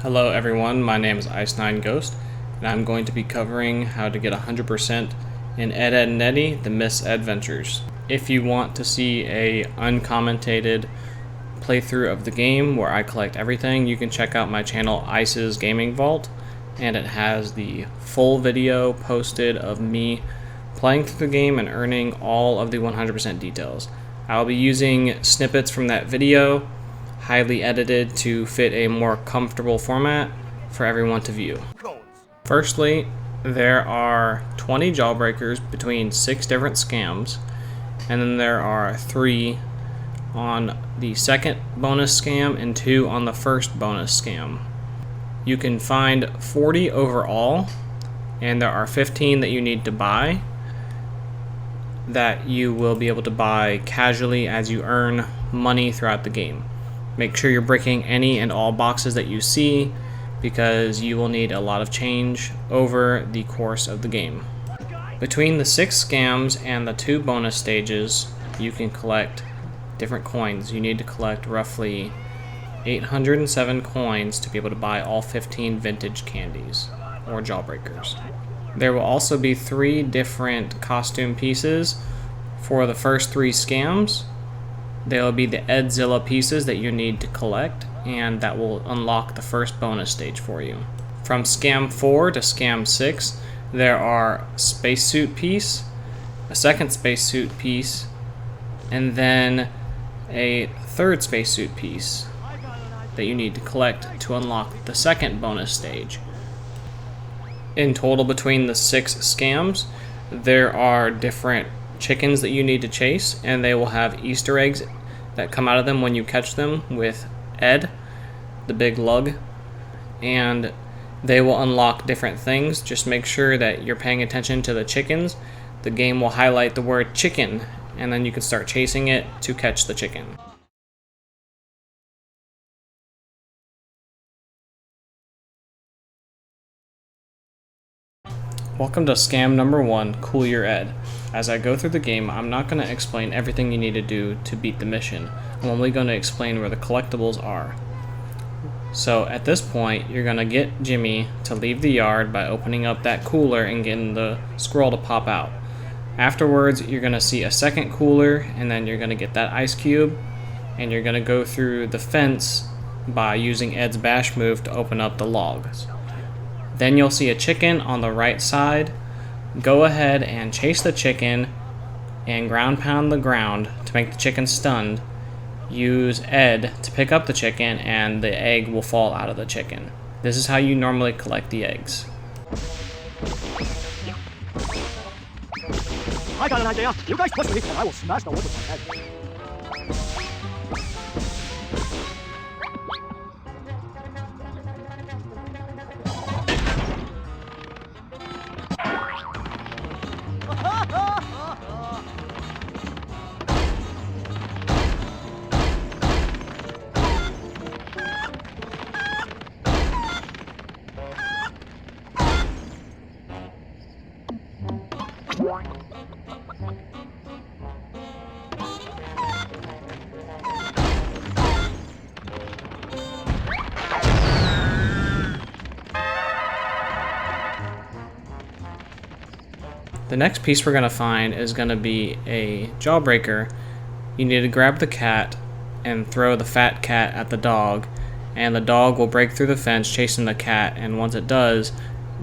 Hello everyone, my name is Ice9Ghost, and I'm going to be covering how to get 100% in Ed, Ed, and Eddy, the Mis-Edventures. If you want to see a uncommentated playthrough of the game where I collect everything, you can check out my channel Ice's Gaming Vault, and it has the full video posted of me playing through the game and earning all of the 100% details. I'll be using snippets from that video, highly edited to fit a more comfortable format for everyone to view. Firstly, there are 20 Jawbreakers between 6 different scams, and then there are 3 on the second bonus scam and 2 on the first bonus scam. You can find 40 overall, and there are 15 that you need to buy that you will be able to buy casually as you earn money throughout the game. Make sure you're breaking any and all boxes that you see, because you will need a lot of change over the course of the game. Between the 6 scams and the 2 bonus stages, you can collect different coins. You need to collect roughly 807 coins to be able to buy all 15 vintage candies, or Jawbreakers. There will also be 3 different costume pieces for the first 3 scams. There will be the Ed-Zilla pieces that you need to collect, and that will unlock the first bonus stage for you. From Scam 4 to Scam 6, there are a spacesuit piece, a second spacesuit piece, and then a third spacesuit piece that you need to collect to unlock the second bonus stage. In total, between the 6 scams, there are different chickens that you need to chase, and they will have Easter eggs that come out of them when you catch them with Ed, the big lug, and they will unlock different things. Just make sure that you're paying attention to the chickens. The game will highlight the word chicken, and then you can start chasing it to catch the chicken. Welcome to scam number 1, Cool Yer Ed. As I go through the game, I'm not going to explain everything you need to do to beat the mission. I'm only going to explain where the collectibles are. So at this point, you're going to get Jimmy to leave the yard by opening up that cooler and getting the squirrel to pop out. Afterwards, you're going to see a second cooler, and then you're going to get that ice cube, and you're going to go through the fence by using Ed's bash move to open up the logs. Then you'll see a chicken on the right side. Go ahead and chase the chicken and ground pound the ground to make the chicken stunned. Use Ed to pick up the chicken, and the egg will fall out of the chicken. This is how you normally collect the eggs. I got an idea. You guys push me and I will smash the wood with my head. The next piece we're going to find is going to be a Jawbreaker. You need to grab the cat and throw the fat cat at the dog, and the dog will break through the fence chasing the cat, and once it does,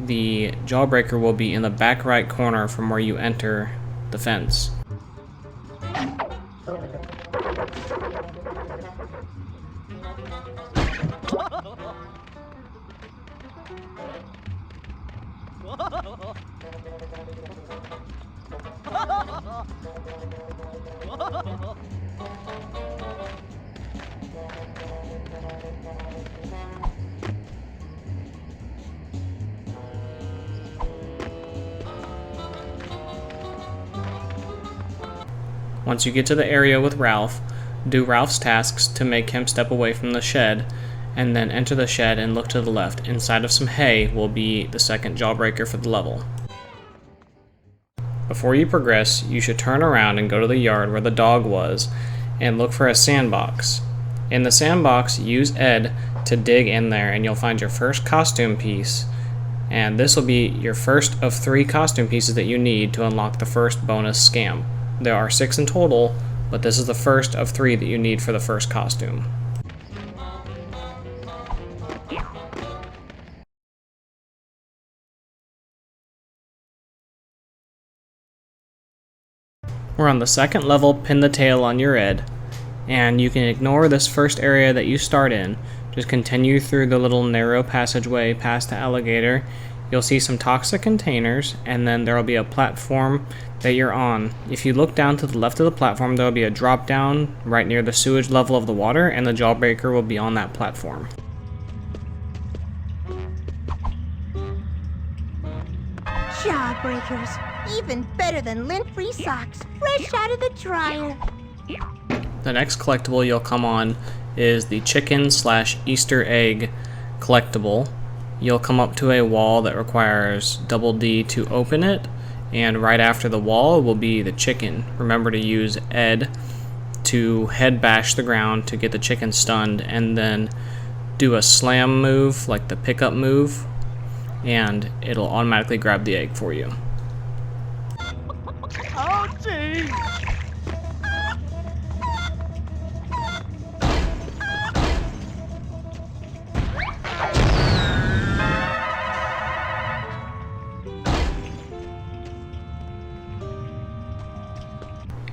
the Jawbreaker will be in the back right corner from where you enter the fence. Once you get to the area with Ralph, do Ralph's tasks to make him step away from the shed, and then enter the shed and look to the left. Inside of some hay will be the second Jawbreaker for the level. Before you progress, you should turn around and go to the yard where the dog was and look for a sandbox. In the sandbox, use Ed to dig in there, and you'll find your first costume piece. And this will be your first of 3 costume pieces that you need to unlock the first bonus scam. There are 6 in total, but this is the first of 3 that you need for the first costume. We're on the second level, Pin the Tail on Yer Ed, and you can ignore this first area that you start in. Just continue through the little narrow passageway past the alligator. You'll see some toxic containers, and then there will be a platform that you're on. If you look down to the left of the platform, there will be a drop down right near the sewage level of the water, and the Jawbreaker will be on that platform. Jawbreakers, even better than lint-free socks, fresh out of the dryer. The next collectible you'll come on is the chicken/Easter egg collectible. You'll come up to a wall that requires double D to open it, and right after the wall will be the chicken. Remember to use Ed to head bash the ground to get the chicken stunned, and then do a slam move like the pickup move, and it'll automatically grab the egg for you. Ouchie!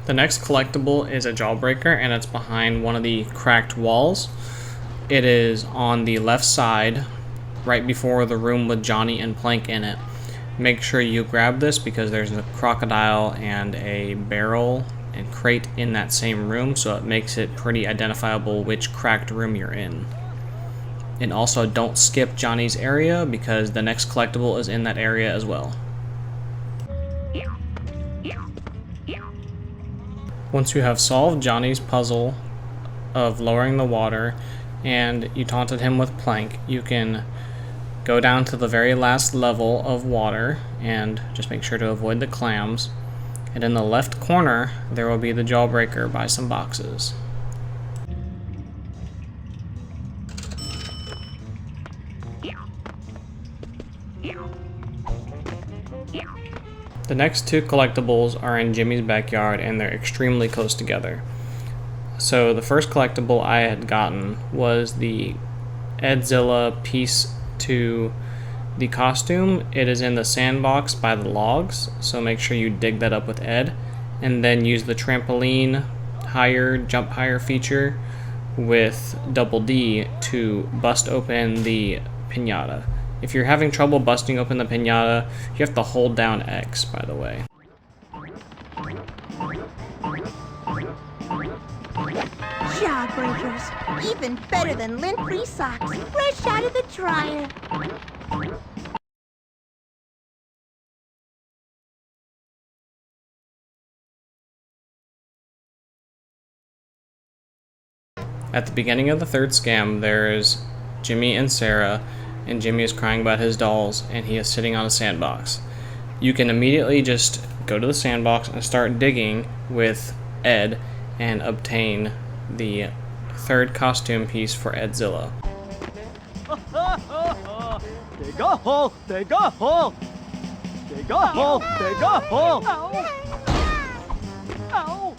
The next collectible is a Jawbreaker, and it's behind one of the cracked walls. It is on the left side, right before the room with Johnny and Plank in it. Make sure you grab this because there's a crocodile and a barrel and crate in that same room, so it makes it pretty identifiable which cracked room you're in. And also don't skip Johnny's area because the next collectible is in that area as well. Once you have solved Johnny's puzzle of lowering the water and you taunted him with Plank, you can go down to the very last level of water and just make sure to avoid the clams. And in the left corner, there will be the Jawbreaker by some boxes. The next 2 collectibles are in Jimmy's backyard, and they're extremely close together. So the first collectible I had gotten was the Ed-Zilla piece to the costume. It is in the sandbox by the logs, so make sure you dig that up with Ed, and then use the trampoline jump higher feature with double D to bust open the piñata. If you're having trouble busting open the piñata, you have to hold down X, by the way. Jawbreakers, even better than lint-free socks, fresh out of the dryer. At the beginning of the third scam, there's Jimmy and Sarah, and Jimmy is crying about his dolls, and he is sitting on a sandbox. You can immediately just go to the sandbox and start digging with Ed and obtain the third costume piece for Ed-Zilla. Dig a hole! Dig a hole! Dig a hole! Dig a hole! Ow! Ow!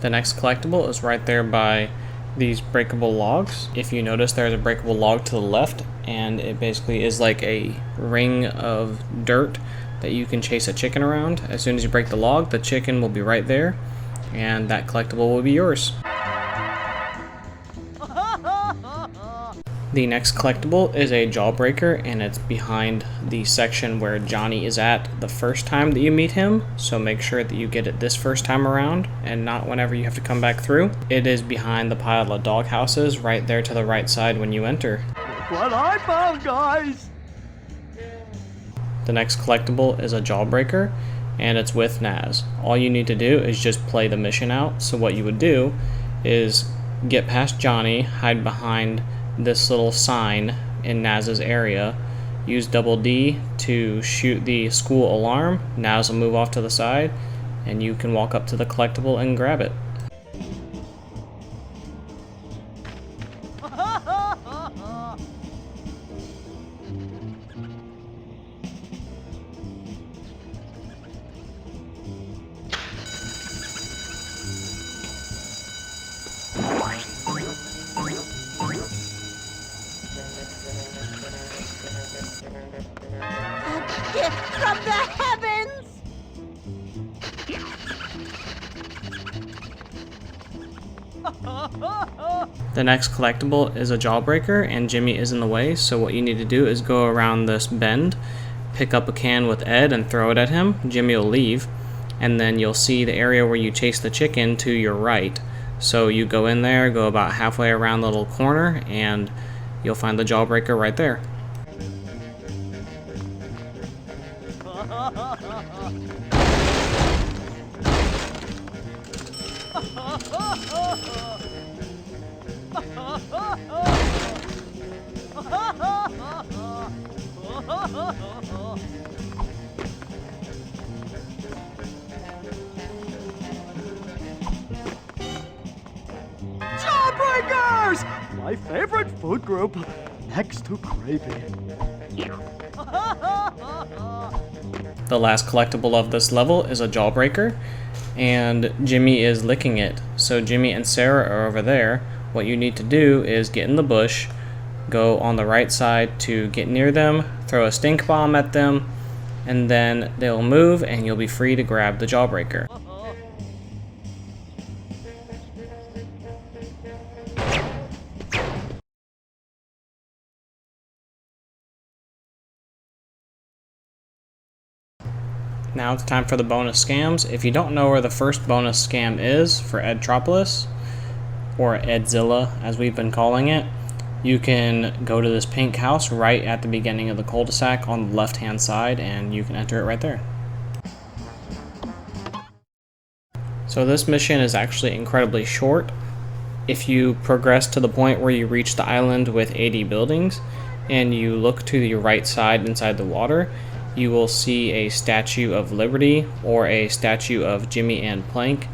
The next collectible is right there by these breakable logs. If you notice, there's a breakable log to the left, and it basically is like a ring of dirt that you can chase a chicken around. As soon as you break the log, the chicken will be right there, and that collectible will be yours. The next collectible is a Jawbreaker, and it's behind the section where Johnny is at the first time that you meet him, so make sure that you get it this first time around and not whenever you have to come back through. It is behind the pile of dog houses right there to the right side when you enter. Look what I found, guys! The next collectible is a Jawbreaker, and it's with Naz. All you need to do is just play the mission out. So what you would do is get past Johnny, hide behind this little sign in Naz's area, use double D to shoot the school alarm. Naz will move off to the side, and you can walk up to the collectible and grab it. A gift from the heavens! The next collectible is a Jawbreaker, and Jimmy is in the way, so what you need to do is go around this bend, pick up a can with Ed and throw it at him. Jimmy will leave, and then you'll see the area where you chase the chicken to your right. So you go in there, go about halfway around the little corner, and you'll find the Jawbreaker right there. Jawbreakers! My favorite food group, next to gravy. The last collectible of this level is a Jawbreaker, and Jimmy is licking it. So Jimmy and Sarah are over there. What you need to do is get in the bush, go on the right side to get near them, throw a stink bomb at them, and then they'll move and you'll be free to grab the Jawbreaker. Now it's time for the bonus scams. If you don't know where the first bonus scam is for Edtropolis, or Ed-Zilla as we've been calling it, you can go to this pink house right at the beginning of the cul-de-sac on the left hand side and you can enter it right there. So this mission is actually incredibly short. If you progress to the point where you reach the island with 80 buildings and you look to the right side inside the water, you will see a Statue of Liberty or a statue of Jimmy and Plank,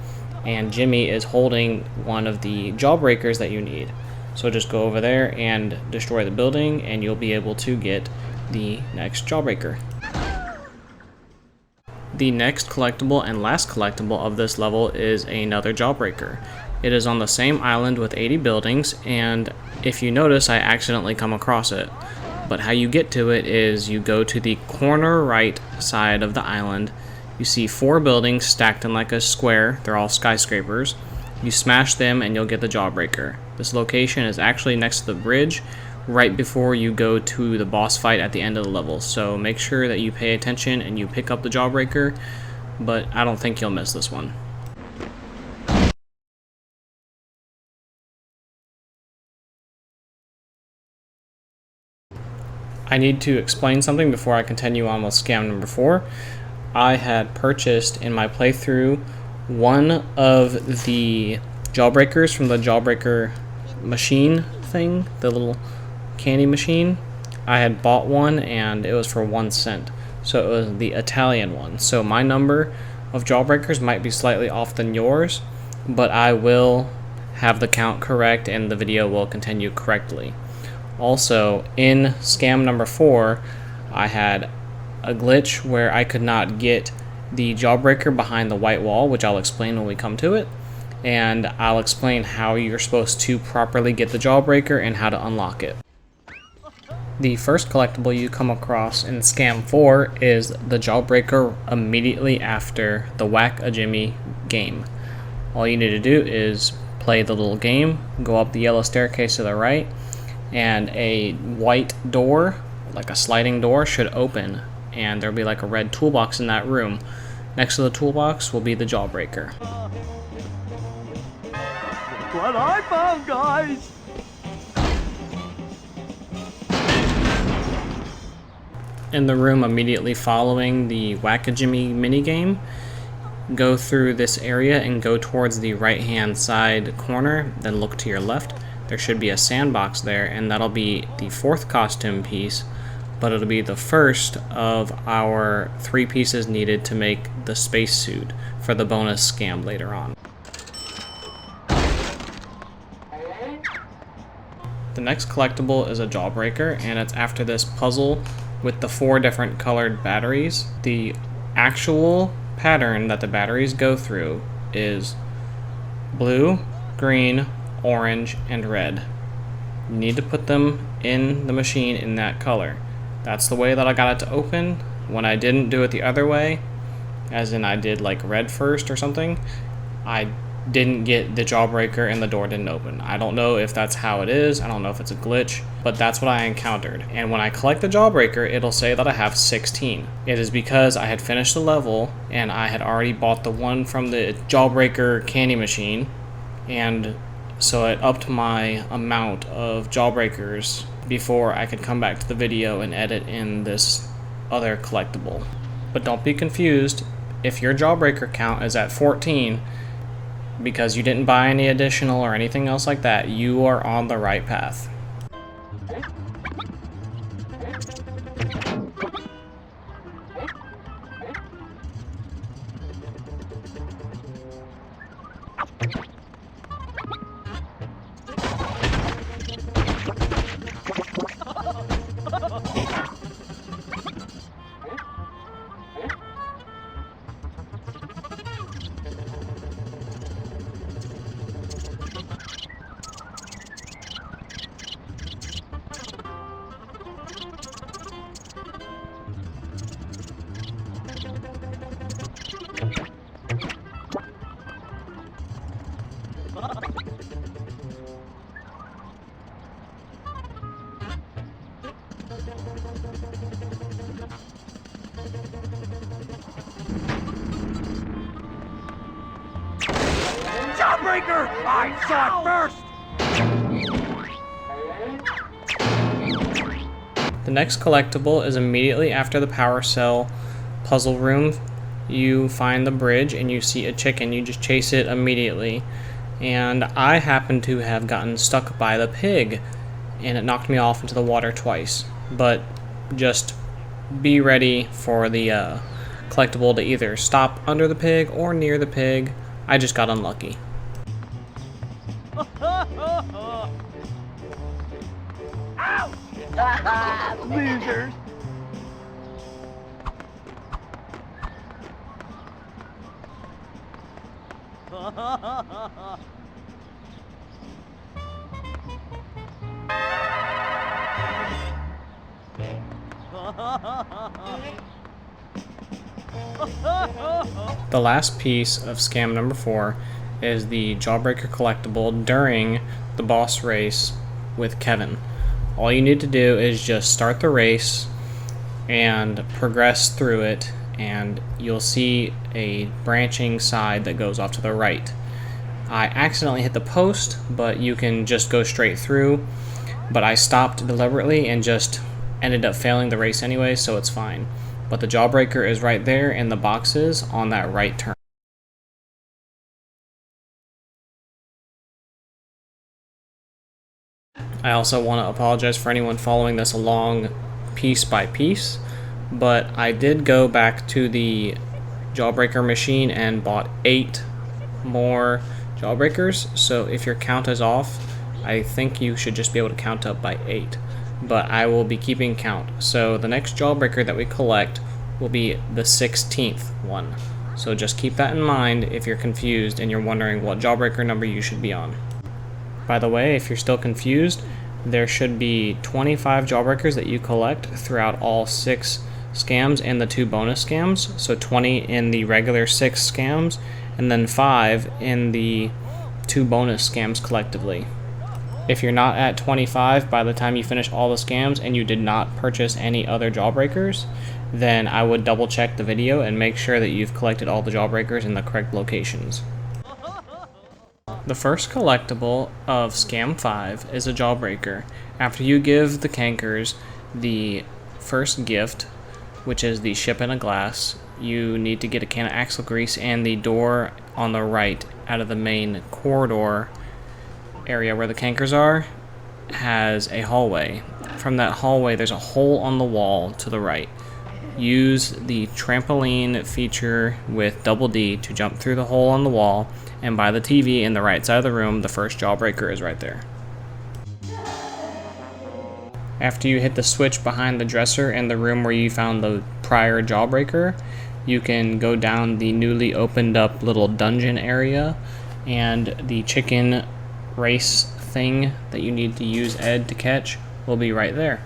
and Jimmy is holding one of the Jawbreakers that you need. So just go over there and destroy the building and you'll be able to get the next Jawbreaker. The next collectible and last collectible of this level is another Jawbreaker. It is on the same island with 80 buildings, and if you notice, I accidentally come across it. But how you get to it is you go to the corner right side of the island. You see 4 buildings stacked in like a square. They're all skyscrapers. You smash them and you'll get the Jawbreaker. This location is actually next to the bridge right before you go to the boss fight at the end of the level. So make sure that you pay attention and you pick up the Jawbreaker, but I don't think you'll miss this one. I need to explain something before I continue on with scam number 4. I had purchased in my playthrough one of the Jawbreakers from the Jawbreaker machine thing, the little candy machine. I had bought one and it was for 1 cent. So it was the Italian one. So my number of Jawbreakers might be slightly off than yours, but I will have the count correct and the video will continue correctly. Also, in scam number 4, I had a glitch where I could not get the Jawbreaker behind the white wall, which I'll explain when we come to it, and I'll explain how you're supposed to properly get the Jawbreaker and how to unlock it. The first collectible you come across in scam 4 is the Jawbreaker immediately after the Whack-A-Jimmy game. All you need to do is play the little game, go up the yellow staircase to the right, and a white door, like a sliding door, should open, and there'll be like a red toolbox in that room. Next to the toolbox will be the Jawbreaker. Look what I found, guys! In the room immediately following the Whack-A-Jimmy minigame, go through this area and go towards the right hand side corner, then look to your left. There should be a sandbox there, and that'll be the 4th costume piece but it'll be the first of our 3 pieces needed to make the spacesuit for the bonus scam later on. The next collectible is a Jawbreaker, and it's after this puzzle with the 4 different colored batteries. The actual pattern that the batteries go through is blue, green, orange, and red. You need to put them in the machine in that color. That's the way that I got it to open. When I didn't do it the other way, as in I did like red first or something, I didn't get the Jawbreaker and the door didn't open. I don't know if that's how it is. I don't know if it's a glitch, but that's what I encountered. And when I collect the Jawbreaker, it'll say that I have 16. It is because I had finished the level and I had already bought the one from the Jawbreaker candy machine, and so it upped my amount of Jawbreakers before I could come back to the video and edit in this other collectible. But don't be confused. If your Jawbreaker count is at 14, because you didn't buy any additional or anything else like that, you are on the right path. Jawbreaker! I saw it first! The next collectible is immediately after the power cell puzzle room. You find the bridge and you see a chicken. You just chase it immediately. And I happen to have gotten stuck by the pig, and it knocked me off into the water twice. But just be ready for the collectible to either stop under the pig or near the pig. I just got unlucky. Losers! The last piece of scam number 4 is the Jawbreaker collectible during the boss race with Kevin. All you need to do is just start the race and progress through it, and you'll see a branching side that goes off to the right. I accidentally hit the post, but you can just go straight through, but I stopped deliberately and just ended up failing the race anyway, so it's fine. But the Jawbreaker is right there in the boxes on that right turn. I also want to apologize for anyone following this along piece by piece, but I did go back to the Jawbreaker machine and bought 8 more Jawbreakers, so if your count is off, I think you should just be able to count up by 8. But I will be keeping count. So the next Jawbreaker that we collect will be the 16th one. So just keep that in mind if you're confused and you're wondering what Jawbreaker number you should be on. By the way, if you're still confused, there should be 25 Jawbreakers that you collect throughout all 6 scams and the 2 bonus scams. So 20 in the regular 6 scams, and then 5 in the 2 bonus scams collectively. If you're not at 25 by the time you finish all the scams and you did not purchase any other Jawbreakers, then I would double check the video and make sure that you've collected all the Jawbreakers in the correct locations. The first collectible of Scam 5 is a Jawbreaker. After you give the Cankers the first gift, which is the ship in a glass, you need to get a can of axle grease, and the door on the right out of the main corridor area where the Cankers are has a hallway. from that hallway, there's a hole on the wall to the right. Use the trampoline feature with double D to jump through the hole on the wall, and by the TV in the right side of the room, the first Jawbreaker is right there. After you hit the switch behind the dresser in the room where you found the prior Jawbreaker, you can go down the newly opened up little dungeon area, and the chicken race thing that you need to use Ed to catch will be right there.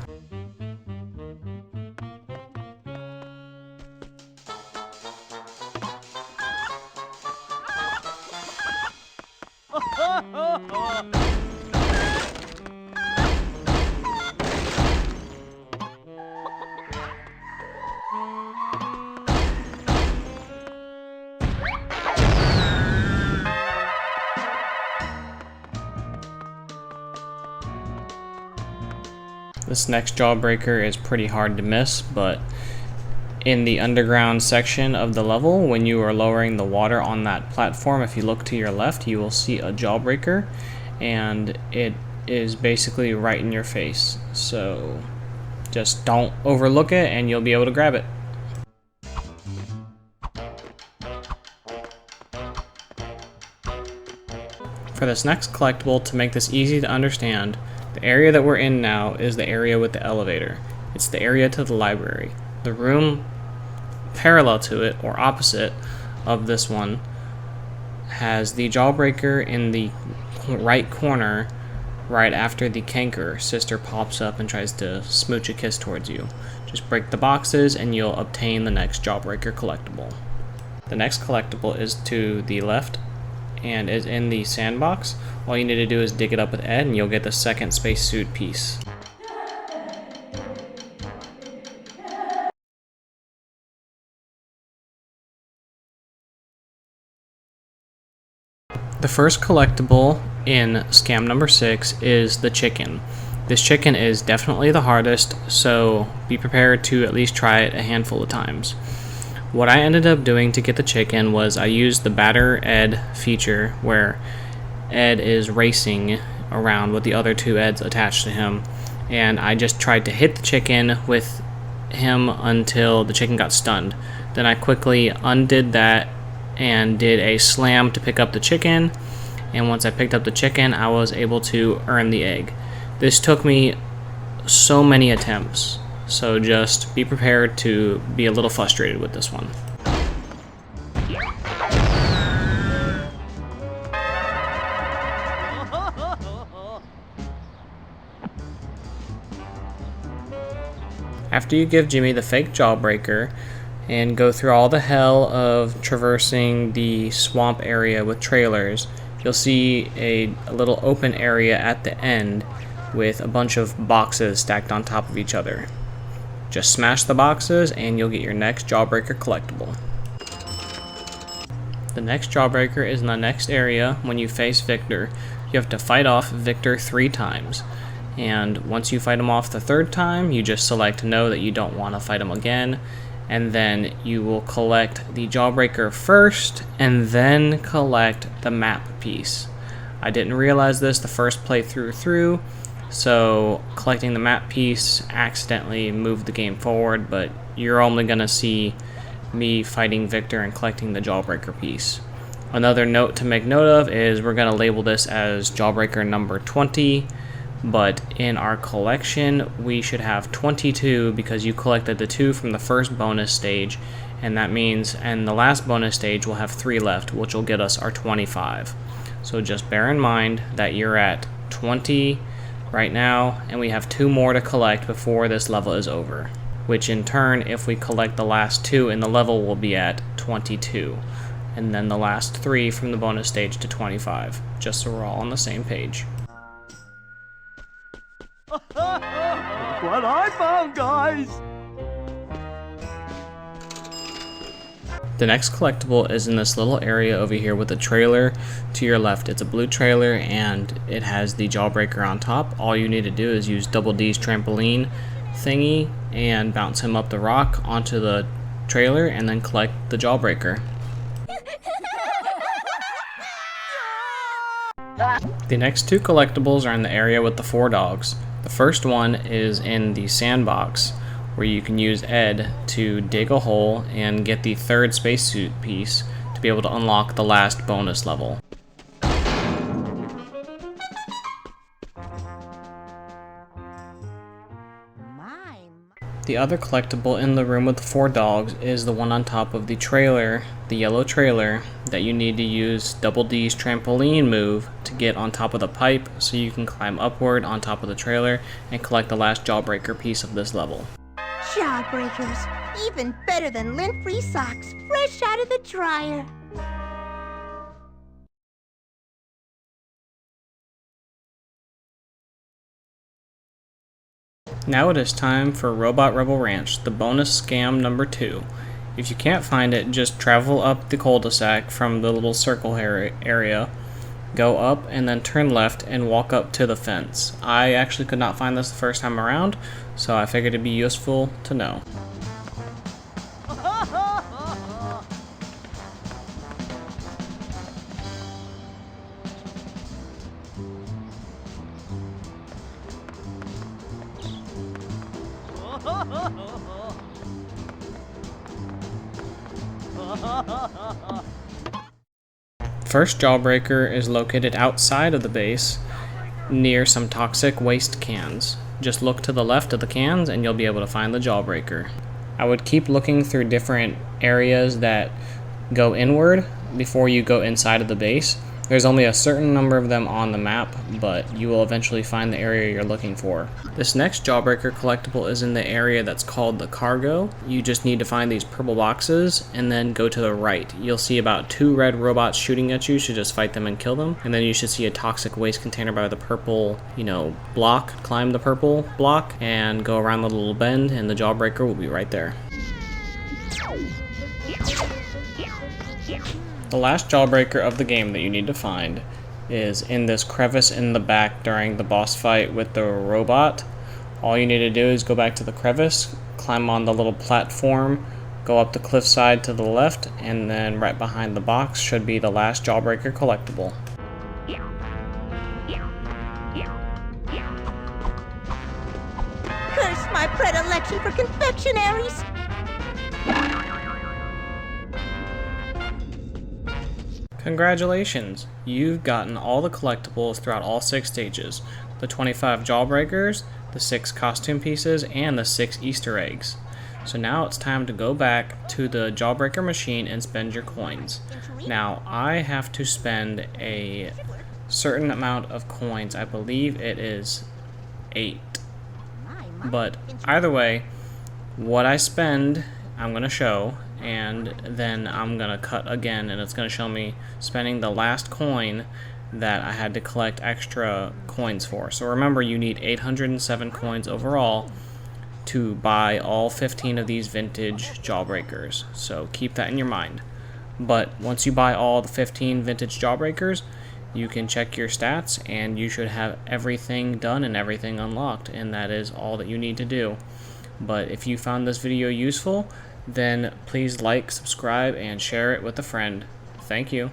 This next Jawbreaker is pretty hard to miss, but in the underground section of the level, when you are lowering the water on that platform, if you look to your left, you will see a Jawbreaker, and it is basically right in your face. So just don't overlook it and you'll be able to grab it. For this next collectible, to make this easy to understand, the area that we're in now is the area with the elevator. It's the area to the library. The room parallel to it, or opposite of this one, has the Jawbreaker in the right corner right after the Canker sister pops up and tries to smooch a kiss towards you. Just break the boxes and you'll obtain the next Jawbreaker collectible. The next collectible is to the left and is in the sandbox. All you need to do is dig it up with Ed and you'll get the second spacesuit piece. The first collectible in scam number 6 is the chicken. This chicken is definitely the hardest, so be prepared to at least try it a handful of times. What I ended up doing to get the chicken was I used the Batter Ed feature where Ed is racing around with the other two Eds attached to him, and I just tried to hit the chicken with him until the chicken got stunned. Then I quickly undid that and did a slam to pick up the chicken, and once I picked up the chicken I was able to earn the egg. This took me so many attempts, so just be prepared to be a little frustrated with this one. After you give Jimmy the fake Jawbreaker and go through all the hell of traversing the swamp area with trailers, you'll see a little open area at the end with a bunch of boxes stacked on top of each other. Just smash the boxes and you'll get your next Jawbreaker collectible. The next Jawbreaker is in the next area. When you face Victor, you have to fight off Victor 3 times. And once you fight him off the 3rd time, you just select no, that you don't want to fight him again. And then you will collect the Jawbreaker first and then collect the map piece. I didn't realize this the first playthrough through, so collecting the map piece accidentally moved the game forward, but you're only going to see me fighting Victor and collecting the Jawbreaker piece. Another note to make note of is we're going to label this as Jawbreaker number 20, but in our collection we should have 22 because you collected the 2 from the first bonus stage, and that means in the last bonus stage we'll have 3 left, which will get us our 25. So just bear in mind that you're at 20 right now, and we have 2 more to collect before this level is over, which in turn, if we collect the last 2 in the level, will be at 22, and then the last 3 from the bonus stage to 25, just so we're all on the same page. What I found, guys! The next collectible is in this little area over here with a trailer to your left. It's a blue trailer and it has the Jawbreaker on top. All you need to do is use Double D's trampoline thingy and bounce him up the rock onto the trailer and then collect the Jawbreaker. The next 2 collectibles are in the area with the 4 dogs. The first one is in the sandbox, where you can use Ed to dig a hole and get the third spacesuit piece to be able to unlock the last bonus level. The other collectible in the room with the 4 dogs is the one on top of the trailer, the yellow trailer, that you need to use Double D's trampoline move to get on top of the pipe so you can climb upward on top of the trailer and collect the last Jawbreaker piece of this level. Jawbreakers, even better than lint-free socks, fresh out of the dryer. Now it is time for Robot Rebel Ranch, the bonus scam number 2. If you can't find it, just travel up the cul-de-sac from the little circle area, go up and then turn left and walk up to the fence. I actually could not find this the first time around, so I figured it'd be useful to know. First Jawbreaker is located outside of the base, near some toxic waste cans. Just look to the left of the cans and you'll be able to find the Jawbreaker. I would keep looking through different areas that go inward before you go inside of the base. There's only a certain number of them on the map, but you will eventually find the area you're looking for. This next Jawbreaker collectible is in the area that's called the cargo. You just need to find these purple boxes and then go to the right. You'll see about 2 red robots shooting at you, so just fight them and kill them. And then you should see a toxic waste container by the purple, block. Climb the purple block and go around the little bend and the Jawbreaker will be right there. The last Jawbreaker of the game that you need to find is in this crevice in the back during the boss fight with the robot. All you need to do is go back to the crevice, climb on the little platform, go up the cliffside to the left, and then right behind the box should be the last Jawbreaker collectible. Curse my predilection for confectionaries. Congratulations! You've gotten all the collectibles throughout all 6 stages, the 25 Jawbreakers, the 6 costume pieces, and the 6 Easter eggs. So now it's time to go back to the Jawbreaker machine and spend your coins. Now I have to spend a certain amount of coins, I believe it is 8. But either way, what I spend I'm going to show, and then I'm going to cut again and it's going to show me spending the last coin that I had to collect extra coins for. So remember, you need 807 coins overall to buy all 15 of these vintage Jawbreakers, so keep that in your mind. But once you buy all the 15 vintage Jawbreakers, you can check your stats and you should have everything done and everything unlocked, and that is all that you need to do. But if you found this video useful, then please like, subscribe, and share it with a friend. Thank you.